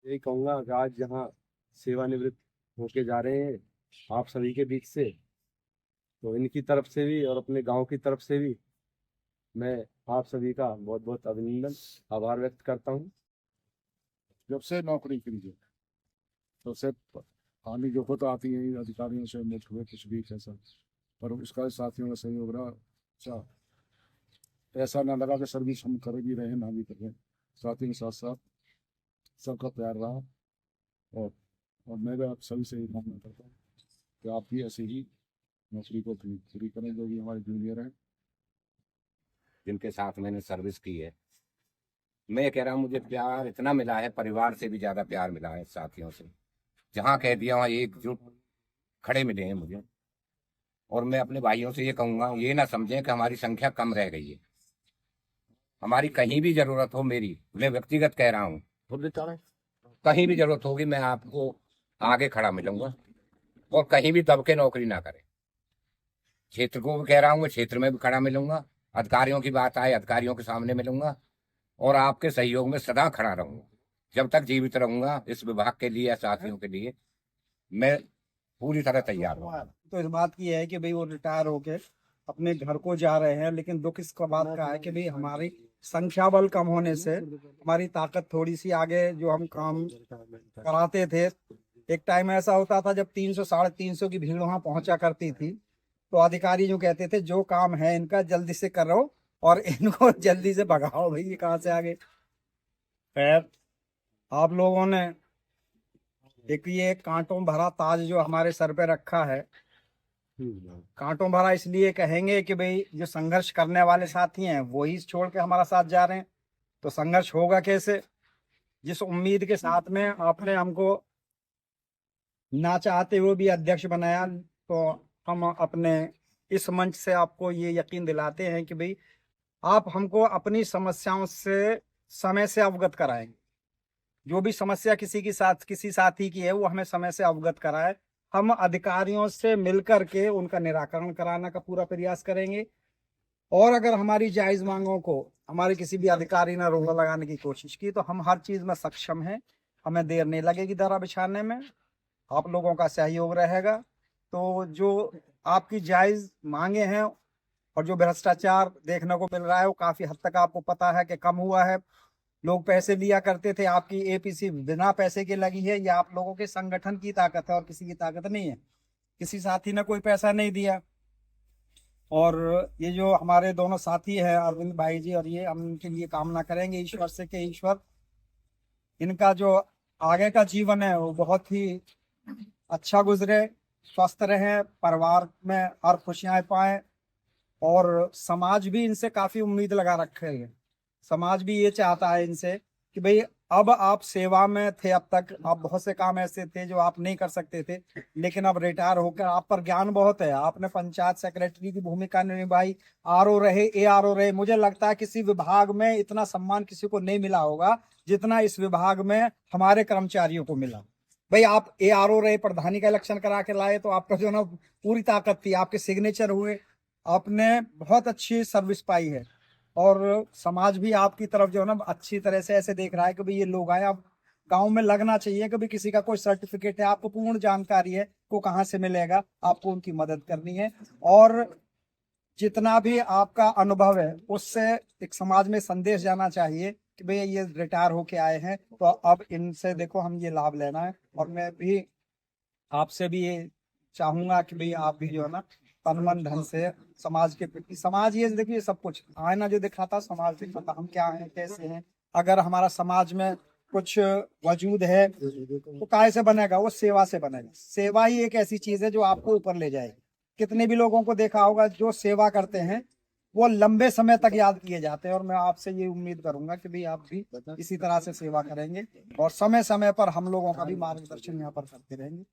यही कहूंगा कि आज जहाँ सेवानिवृत्त होके जा रहे हैं आप सभी के बीच से, तो इनकी तरफ से भी और अपने गांव की तरफ से भी मैं आप सभी का बहुत बहुत अभिनंदन आभार व्यक्त करता हूँ। जब से नौकरी की है तब से हानि जो तो आती है अधिकारियों से मुठ हुए कुछ भी कैसा, पर उसका साथियों का सहयोग रहा। अच्छा, ऐसा ना लगा कि सर्विस हम कर भी रहे हैं ना भी कर रहे हैं, साथियों के साथ साथ सबका प्यार रहा। और और मैं भी आप सभी से ये कामना करता हूँ कि आप भी ऐसे ही नौकरी को पूरी करें, जो भी हमारे जूनियर हैं जिनके साथ मैंने सर्विस की है। मैं कह रहा हूँ मुझे प्यार इतना मिला है, परिवार से भी ज्यादा प्यार मिला है साथियों से। जहाँ कह दिया वहाँ एकजुट खड़े मिले हैं मुझे। और मैं अपने भाइयों से ये कहूंगा, ये ना समझें कि हमारी संख्या कम रह गई है। हमारी कहीं भी जरूरत हो, मेरी मैं व्यक्तिगत कह रहा हूँ, कहीं भी जरूरत होगी मैं आपको आगे खड़ा मिलूंगा। और कहीं भी दब के नौकरी ना करें। क्षेत्र को भी कह रहा हूँ, मैं क्षेत्र में भी खड़ा मिलूंगा। अधिकारियों की बात आए अधिकारियों के सामने मिलूंगा। और आपके सहयोग में सदा खड़ा रहूंगा। जब तक जीवित रहूंगा इस विभाग के लिए या साथियों के लिए मैं पूरी तरह तैयार हूँ। तो इस बात की है कि भाई वो रिटायर होके अपने घर को जा रहे हैं, लेकिन दुख इस बात का है कि भाई हमारी संख्या बल कम होने से हमारी ताकत थोड़ी सी आगे जो हम काम कराते थे। एक टाइम ऐसा होता था जब 300 350 की भीड़ वहां पहुंचा करती थी, तो अधिकारी जो कहते थे जो काम है इनका जल्दी से करो और इनको जल्दी से भगाओ, भाई ये कहाँ से आगे। खैर, आप लोगों ने एक ये कांटों भरा ताज जो हमारे सर पे रखा है, कांटों भरा इसलिए कहेंगे कि भाई जो संघर्ष करने वाले साथी हैं वो ही छोड़ के हमारा साथ जा रहे हैं, तो संघर्ष होगा कैसे। जिस उम्मीद के साथ में आपने हमको ना चाहते हुए भी अध्यक्ष बनाया, तो हम अपने इस मंच से आपको ये यकीन दिलाते हैं कि भाई आप हमको अपनी समस्याओं से समय से अवगत कराएंगे। जो भी समस्या किसी साथी की है वो हमें समय से अवगत कराए। हम अधिकारियों से मिलकर के उनका निराकरण कराने का पूरा प्रयास करेंगे। और अगर हमारी जायज मांगों को हमारे किसी भी अधिकारी ने रोक लगाने की कोशिश की, तो हम हर चीज में सक्षम हैं। हमें देर नहीं लगेगी दरा बिछाने में, आप लोगों का सहयोग रहेगा। तो जो आपकी जायज मांगे हैं और जो भ्रष्टाचार देखने को मिल रहा है वो काफी हद तक आपको पता है कि कम हुआ है। लोग पैसे लिया करते थे, आपकी एपीसी बिना पैसे के लगी है। ये आप लोगों के संगठन की ताकत है और किसी की ताकत नहीं है। किसी साथी ने कोई पैसा नहीं दिया। और ये जो हमारे दोनों साथी हैं अरविंद भाई जी, और ये हम इनके लिए कामना करेंगे ईश्वर से कि ईश्वर इनका जो आगे का जीवन है वो बहुत ही अच्छा गुजरे, स्वस्थ रहे, परिवार में हर खुशियां पाए। और समाज भी इनसे काफी उम्मीद लगा रखे है। समाज भी ये चाहता है इनसे कि भाई अब आप सेवा में थे, अब तक आप बहुत से काम ऐसे थे जो आप नहीं कर सकते थे, लेकिन अब रिटायर होकर आप पर ज्ञान बहुत है। आपने पंचायत सेक्रेटरी की भूमिका निभाई, आरओ रहे, एआरओ रहे। मुझे लगता है किसी विभाग में इतना सम्मान किसी को नहीं मिला होगा जितना इस विभाग में हमारे कर्मचारियों को मिला। भाई आप एआरओ रहे, प्रधानी का इलेक्शन करा के लाए, तो आपका जो ना पूरी ताकत थी, आपके सिग्नेचर हुए, आपने बहुत अच्छी सर्विस पाई है। और समाज भी आपकी तरफ जो है ना अच्छी तरह से ऐसे देख रहा है कि भाई ये लोग आए, अब गांव में लगना चाहिए कि भाई किसी का कोई सर्टिफिकेट है, आपको पूर्ण जानकारी है को कहाँ से मिलेगा, आपको उनकी मदद करनी है। और जितना भी आपका अनुभव है उससे एक समाज में संदेश जाना चाहिए कि भाई ये रिटायर होके आए हैं तो अब इनसे देखो हम ये लाभ लेना है। और मैं भी आपसे भी ये चाहूंगा कि भाई आप भी जो है ना तन मन धन से समाज के प्रति, समाज ये देखिए सब कुछ आईना जो दिखाता समाज दिखाता, हम क्या हैं कैसे हैं। अगर हमारा समाज में कुछ वजूद है तो काय से बनेगा, वो सेवा से बनेगा। सेवा ही एक ऐसी चीज है जो आपको ऊपर ले जाएगी। कितने भी लोगों को देखा होगा जो सेवा करते हैं वो लंबे समय तक याद किए जाते हैं। और मैं आपसे ये उम्मीद करूंगा कि भाई आप भी इसी तरह से सेवा करेंगे और समय समय पर हम लोगों का भी मार्गदर्शन यहाँ पर करते रहेंगे।